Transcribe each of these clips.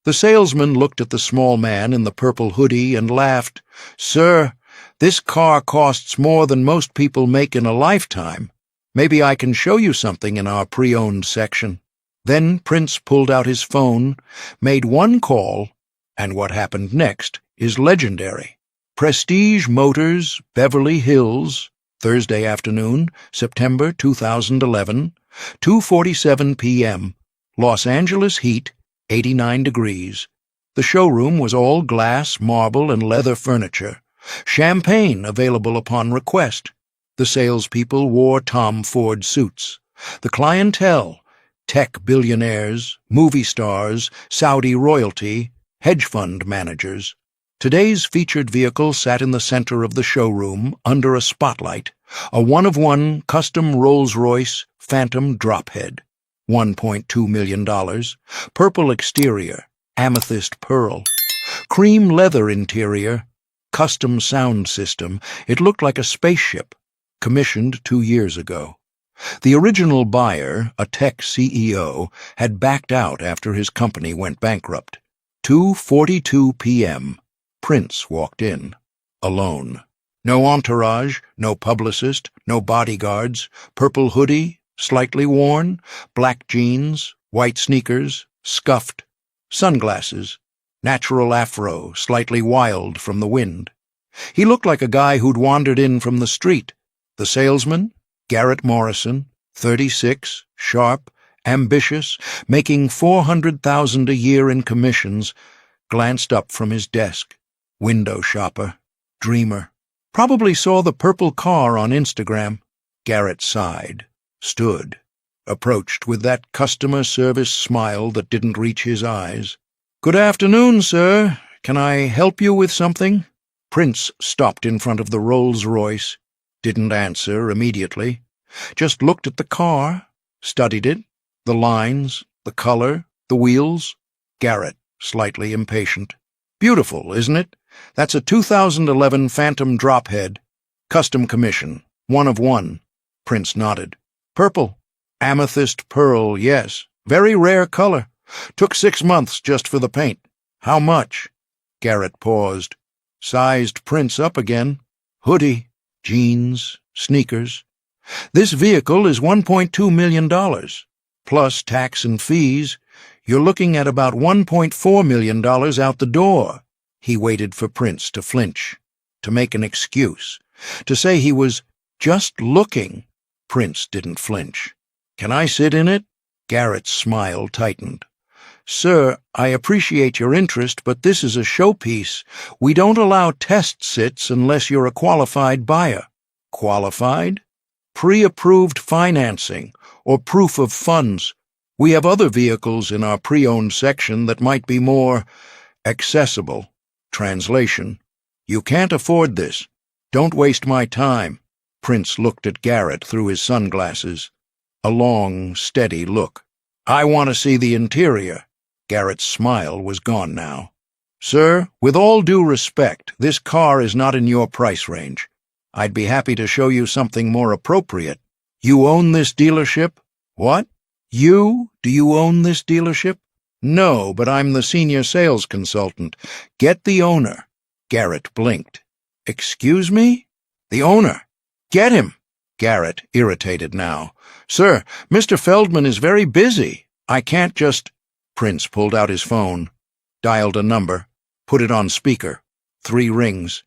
The salesman looked at the small man in the purple hoodie and laughed. "Sir, this car costs more than most people make in a lifetime. Maybe I can show you something in our pre-owned section." Then Prince pulled out his phone, made one call, and what happened next is legendary. Prestige Motors, Beverly Hills, Thursday afternoon, September 2011, 2:47 p.m., Los Angeles heat, 89 degrees. The showroom was all glass, marble, and leather furniture. Champagne available upon request. The salespeople wore Tom Ford suits. The clientele, tech billionaires, movie stars, Saudi royalty, hedge fund managers. Today's featured vehicle sat in the center of the showroom under a spotlight, a one-of-one custom Rolls-Royce Phantom drophead. $1.2 million, purple exterior, amethyst pearl, cream leather interior, custom sound system. It looked like a spaceship, commissioned 2 years ago. The original buyer, a tech CEO, had backed out after his company went bankrupt. 2:42 p.m. Prince walked in, alone. No entourage, no publicist, no bodyguards, purple hoodie, slightly worn, black jeans, white sneakers, scuffed, sunglasses, natural afro, slightly wild from the wind. He looked like a guy who'd wandered in from the street. The salesman, Garrett Morrison, 36, sharp, ambitious, making $400,000 a year in commissions, glanced up from his desk. Window shopper, dreamer. Probably saw the purple car on Instagram. Garrett sighed, stood, approached with that customer service smile that didn't reach his eyes. "Good afternoon, sir. Can I help you with something?" Prince stopped in front of the Rolls-Royce, didn't answer immediately, just looked at the car, studied it, the lines, the color, the wheels. Garrett, slightly impatient. "Beautiful, isn't it? That's a 2011 Phantom drophead. Custom commission, one of one." Prince nodded. "Purple. Amethyst pearl, yes. Very rare color. Took 6 months just for the paint. How much?" Garrett paused. Sized Prince up again. Hoodie, jeans, sneakers. "This vehicle is $1.2 million. Plus tax and fees. You're looking at about $1.4 million out the door." He waited for Prince to flinch, to make an excuse, to say he was just looking. Prince didn't flinch. "Can I sit in it?" Garrett's smile tightened. "Sir, I appreciate your interest, but this is a showpiece. We don't allow test sits unless you're a qualified buyer." "Qualified?" "Pre-approved financing, or proof of funds. We have other vehicles in our pre-owned section that might be more accessible." Translation: "You can't afford this. Don't waste my time." Prince looked at Garrett through his sunglasses. A long, steady look. "I want to see the interior." Garrett's smile was gone now. "Sir, with all due respect, this car is not in your price range. I'd be happy to show you something more appropriate. You own this dealership?" "What? You? Do you own this dealership?" "No, but I'm the senior sales consultant. Get the owner." Garrett blinked. "Excuse me?" "The owner. Get him." Garrett, irritated now. "Sir, Mr. Feldman is very busy. I can't just—" Prince pulled out his phone, dialed a number, put it on speaker. 3 rings.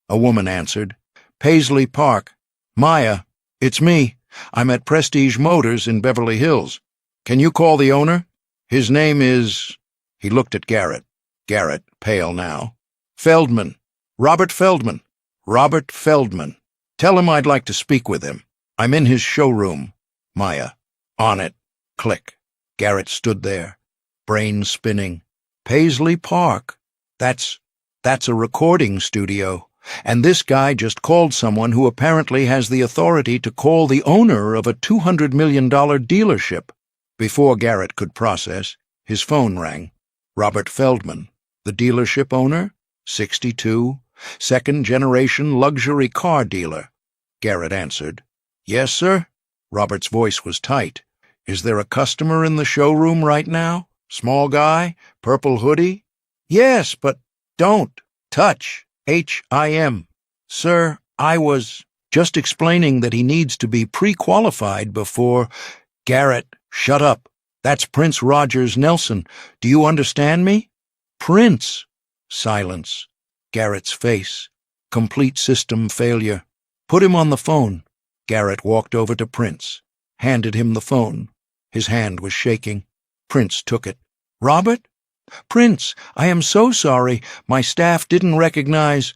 A woman answered. "Paisley Park. Maya, it's me. I'm at Prestige Motors in Beverly Hills. Can you call the owner? His name is—" He looked at Garrett. Garrett, pale now. "Feldman. Robert Feldman. Robert Feldman. Tell him I'd like to speak with him. I'm in his showroom." Maya. "On it." Click. Garrett stood there, brain spinning. Paisley Park. That's a recording studio. And this guy just called someone who apparently has the authority to call the owner of a $200 million dealership. Before Garrett could process, his phone rang. Robert Feldman, the dealership owner, 62, second-generation luxury car dealer. Garrett answered. "Yes, sir?" Robert's voice was tight. "Is there a customer in the showroom right now?" Small guy? Purple hoodie? Yes, but don't touch. H-I-M. Sir, I was just explaining that he needs to be pre-qualified before— Garrett, shut up. That's Prince Rogers Nelson. Do you understand me? Prince. Silence. Garrett's face. Complete system failure. Put him on the phone. Garrett walked over to Prince, handed him the phone. His hand was shaking. Prince took it. Robert? Prince, I am so sorry. My staff didn't recognize—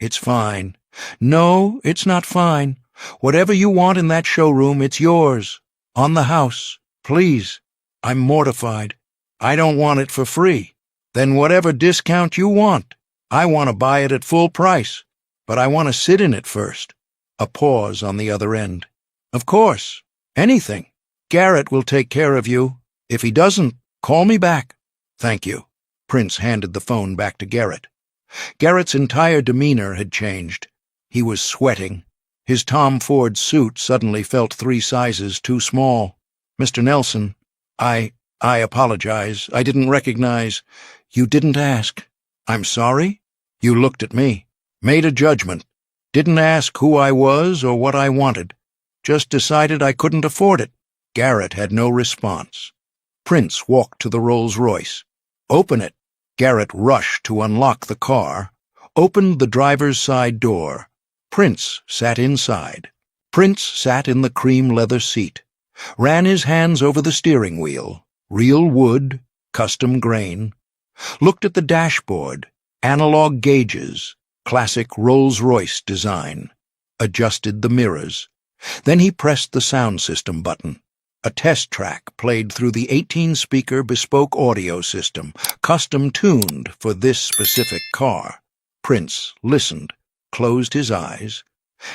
It's fine. No, it's not fine. Whatever you want in that showroom, it's yours. On the house. Please. I'm mortified. I don't want it for free. Then whatever discount you want. I want to buy it at full price. But I want to sit in it first. A pause on the other end. Of course. Anything. Garrett will take care of you. If he doesn't, call me back. Thank you. Prince handed the phone back to Garrett. Garrett's entire demeanor had changed. He was sweating. His Tom Ford suit suddenly felt 3 sizes too small. Mr. Nelson, I apologize. I didn't recognize. You didn't ask. I'm sorry? You looked at me. Made a judgment. Didn't ask who I was or what I wanted. Just decided I couldn't afford it. Garrett had no response. Prince walked to the Rolls-Royce. Open it. Garrett rushed to unlock the car, opened the driver's side door. Prince sat inside. Prince sat in the cream leather seat, ran his hands over the steering wheel, real wood, custom grain, looked at the dashboard, analog gauges, classic Rolls-Royce design, adjusted the mirrors. Then he pressed the sound system button. A test track played through the 18-speaker bespoke audio system, custom-tuned for this specific car. Prince listened, closed his eyes.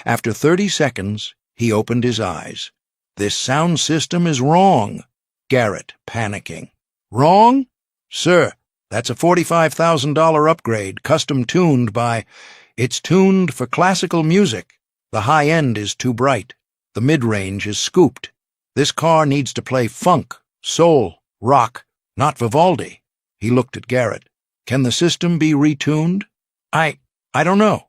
After 30 seconds, he opened his eyes. This sound system is wrong. Garrett, panicking. Wrong? Sir, that's a $45,000 upgrade, custom-tuned by— It's tuned for classical music. The high end is too bright. The mid-range is scooped. This car needs to play funk, soul, rock, not Vivaldi. He looked at Garrett. Can the system be retuned? I don't know.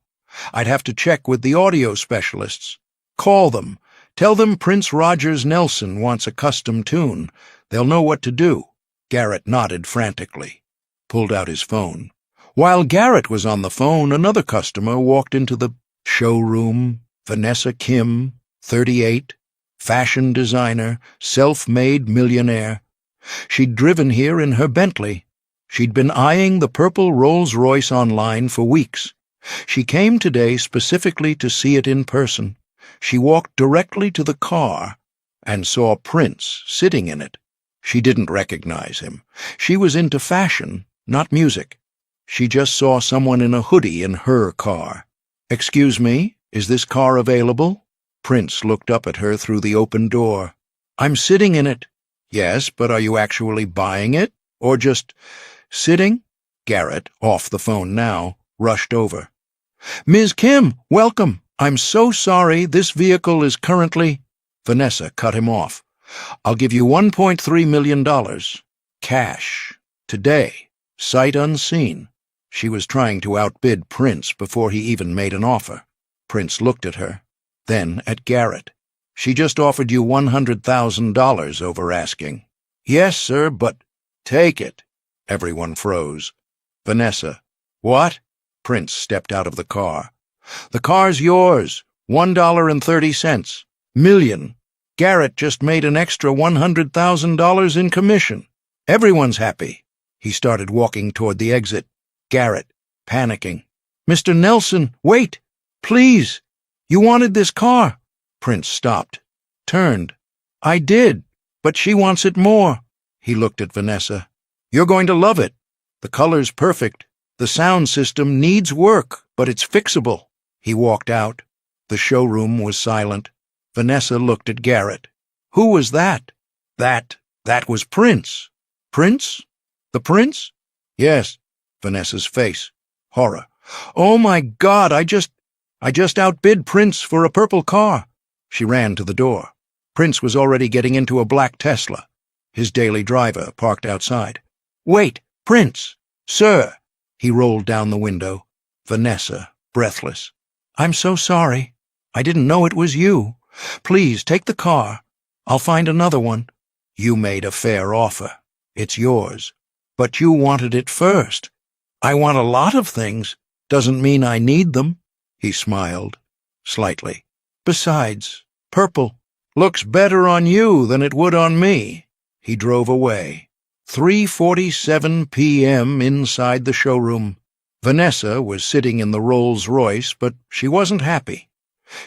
I'd have to check with the audio specialists. Call them. Tell them Prince Rogers Nelson wants a custom tune. They'll know what to do. Garrett nodded frantically, pulled out his phone. While Garrett was on the phone, another customer walked into the showroom. Vanessa Kim, 38, fashion designer, self-made millionaire. She'd driven here in her Bentley. She'd been eyeing the purple Rolls-Royce online for weeks. She came today specifically to see it in person. She walked directly to the car and saw Prince sitting in it. She didn't recognize him. She was into fashion, not music. She just saw someone in a hoodie in her car. Excuse me, is this car available? Prince looked up at her through the open door. I'm sitting in it. Yes, but are you actually buying it? Or just sitting? Garrett, off the phone now, rushed over. Ms. Kim, welcome. I'm so sorry, this vehicle is currently— Vanessa cut him off. I'll give you $1.3 million. Cash. Today. Sight unseen. She was trying to outbid Prince before he even made an offer. Prince looked at her, then at Garrett. She just offered you $100,000 over asking. Yes, sir, but— Take it. Everyone froze. Vanessa. What? Prince stepped out of the car. The car's yours. $1.30. Million. Garrett just made an extra $100,000 in commission. Everyone's happy. He started walking toward the exit. Garrett, panicking. Mr. Nelson, wait! Please! You wanted this car. Prince stopped. Turned. I did, but she wants it more. He looked at Vanessa. You're going to love it. The color's perfect. The sound system needs work, but it's fixable. He walked out. The showroom was silent. Vanessa looked at Garrett. Who was that? That was Prince. Prince? The prince? Yes. Vanessa's face. Horror. Oh my God, I just outbid Prince for a purple car. She ran to the door. Prince was already getting into a black Tesla. His daily driver parked outside. Wait, Prince! Sir! He rolled down the window. Vanessa, breathless. I'm so sorry. I didn't know it was you. Please, take the car. I'll find another one. You made a fair offer. It's yours. But you wanted it first. I want a lot of things. Doesn't mean I need them. He smiled, slightly. Besides, purple looks better on you than it would on me. He drove away. 3:47 p.m. inside the showroom. Vanessa was sitting in the Rolls-Royce, but she wasn't happy.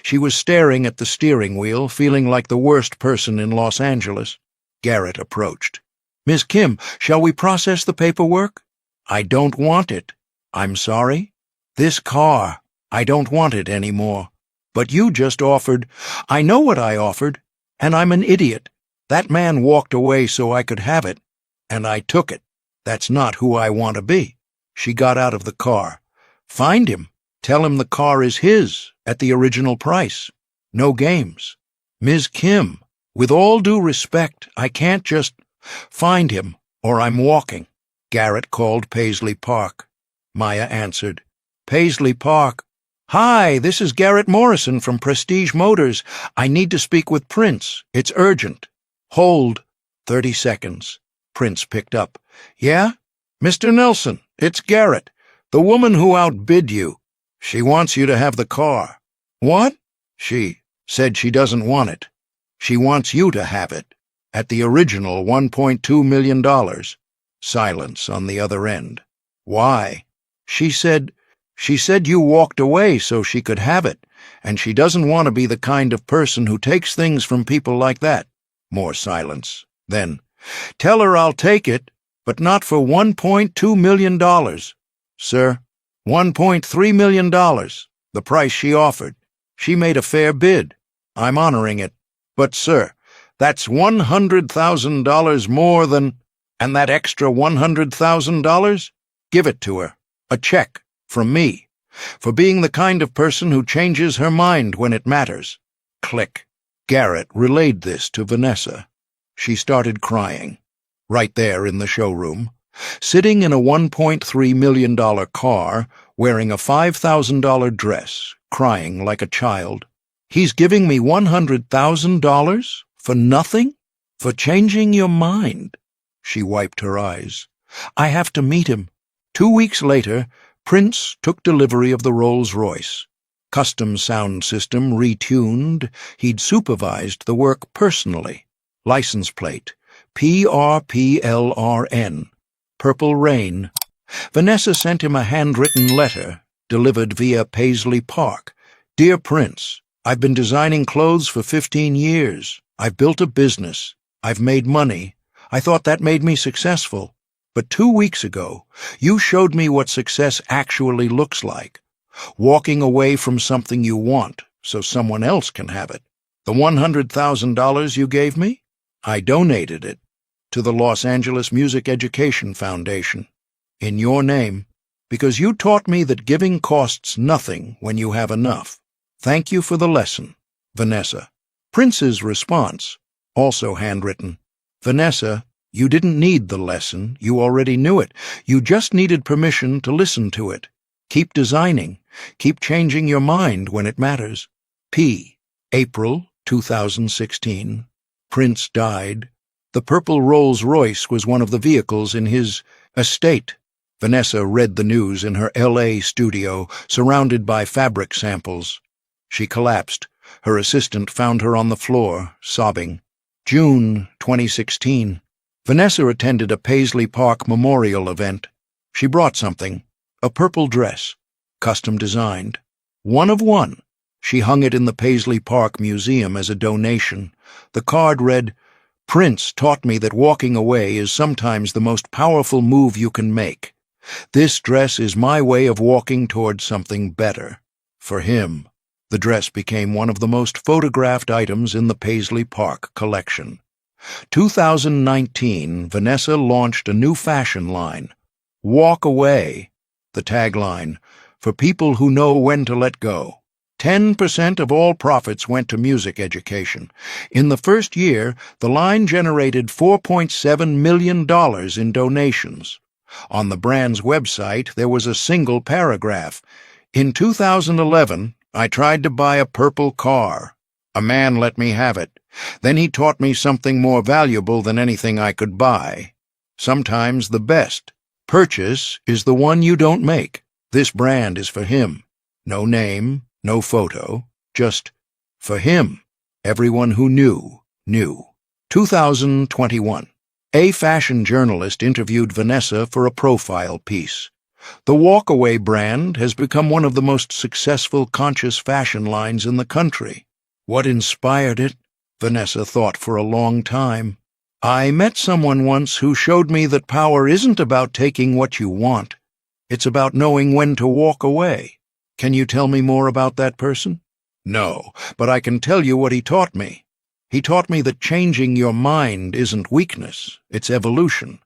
She was staring at the steering wheel, feeling like the worst person in Los Angeles. Garrett approached. Miss Kim, shall we process the paperwork? I don't want it. I'm sorry? This car. I don't want it anymore. But you just offered. I know what I offered, and I'm an idiot. That man walked away so I could have it, and I took it. That's not who I want to be. She got out of the car. Find him. Tell him the car is his, at the original price. No games. Ms. Kim, with all due respect, I can't just... Find him, or I'm walking. Garrett called Paisley Park. Maya answered. Paisley Park. Hi, this is Garrett Morrison from Prestige Motors. I need to speak with Prince. It's urgent. Hold. 30 seconds. Prince picked up. Yeah? Mr. Nelson, it's Garrett, the woman who outbid you. She wants you to have the car. What? She said she doesn't want it. She wants you to have it. At the original $1.2 million. Silence on the other end. Why? She said you walked away so she could have it, and she doesn't want to be the kind of person who takes things from people like that. More silence. Then, tell her I'll take it, but not for $1.2 million. Sir, $1.3 million, the price she offered. She made a fair bid. I'm honoring it. But, sir, that's $100,000 more than... And that extra $100,000? Give it to her. A check, from me, for being the kind of person who changes her mind when it matters. Click. Garrett relayed this to Vanessa. She started crying. Right there in the showroom, sitting in a $1.3 million car, wearing a $5,000 dress, crying like a child. He's giving me $100,000? For nothing? For changing your mind? She wiped her eyes. I have to meet him. 2 weeks later, Prince took delivery of the Rolls-Royce. Custom sound system retuned, he'd supervised the work personally. License plate, PRPLRN. Purple Rain. Vanessa sent him a handwritten letter, delivered via Paisley Park. Dear Prince, I've been designing clothes for 15 years. I've built a business. I've made money. I thought that made me successful. But 2 weeks ago, you showed me what success actually looks like. Walking away from something you want so someone else can have it. The $100,000 you gave me? I donated it to the Los Angeles Music Education Foundation. In your name, because you taught me that giving costs nothing when you have enough. Thank you for the lesson, Vanessa. Prince's response, also handwritten. Vanessa, you didn't need the lesson. You already knew it. You just needed permission to listen to it. Keep designing. Keep changing your mind when it matters. P. April 2016. Prince died. The purple Rolls-Royce was one of the vehicles in his estate. Vanessa read the news in her L.A. studio, surrounded by fabric samples. She collapsed. Her assistant found her on the floor, sobbing. June 2016. Vanessa attended a Paisley Park memorial event. She brought something, a purple dress, custom designed. One of one. She hung it in the Paisley Park Museum as a donation. The card read, Prince taught me that walking away is sometimes the most powerful move you can make. This dress is my way of walking towards something better. For him, the dress became one of the most photographed items in the Paisley Park collection. 2019, Vanessa launched a new fashion line, Walk Away, the tagline, for people who know when to let go. 10% of all profits went to music education. In the first year, the line generated $4.7 million in donations. On the brand's website, there was a single paragraph. In 2011, I tried to buy a purple car. A man let me have it. Then he taught me something more valuable than anything I could buy. Sometimes the best purchase is the one you don't make. This brand is for him. No name, no photo, just for him. Everyone who knew, knew. 2021. A fashion journalist interviewed Vanessa for a profile piece. The Walkaway brand has become one of the most successful conscious fashion lines in the country. What inspired it? Vanessa thought for a long time. I met someone once who showed me that power isn't about taking what you want. It's about knowing when to walk away. Can you tell me more about that person? No, but I can tell you what he taught me. He taught me that changing your mind isn't weakness, it's evolution.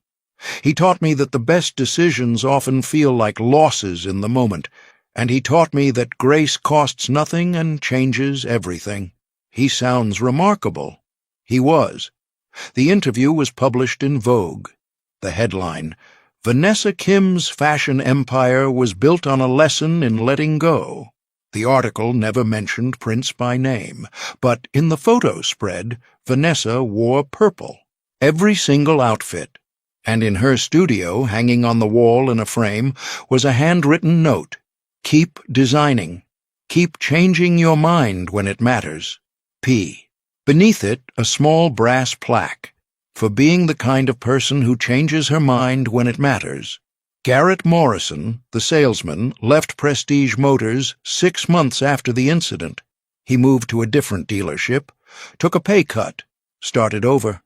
He taught me that the best decisions often feel like losses in the moment, and he taught me that grace costs nothing and changes everything. He sounds remarkable. He was. The interview was published in Vogue. The headline, Vanessa Kim's fashion empire was built on a lesson in letting go. The article never mentioned Prince by name, but in the photo spread, Vanessa wore purple. Every single outfit. And in her studio, hanging on the wall in a frame, was a handwritten note. Keep designing. Keep changing your mind when it matters. P. Beneath it, a small brass plaque. For being the kind of person who changes her mind when it matters. Garrett Morrison, the salesman, left Prestige Motors 6 months after the incident. He moved to a different dealership, took a pay cut, started over.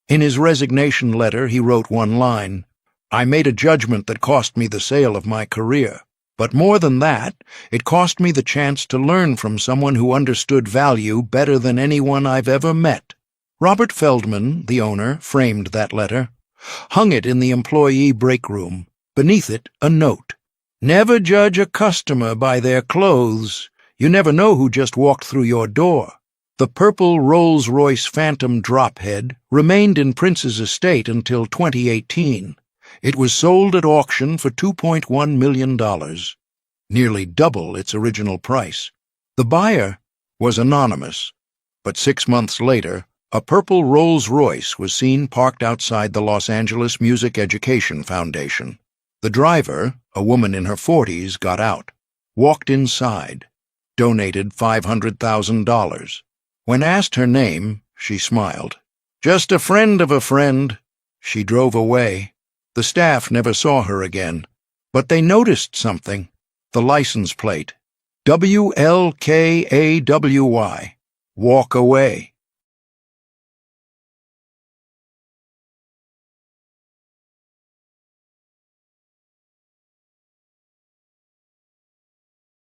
In his resignation letter, he wrote one line, I made a judgment that cost me the sale of my career. But more than that, it cost me the chance to learn from someone who understood value better than anyone I've ever met. Robert Feldman, the owner, framed that letter, hung it in the employee break room. Beneath it, a note. Never judge a customer by their clothes. You never know who just walked through your door. The purple Rolls-Royce Phantom drophead remained in Prince's estate until 2018. It was sold at auction for $2.1 million, nearly double its original price. The buyer was anonymous, but 6 months later, a purple Rolls-Royce was seen parked outside the Los Angeles Music Education Foundation. The driver, a woman in her 40s, got out, walked inside, donated $500,000. When asked her name, she smiled. Just a friend of a friend. She drove away. The staff never saw her again, but they noticed something. The license plate. WLKAWY. Walk away.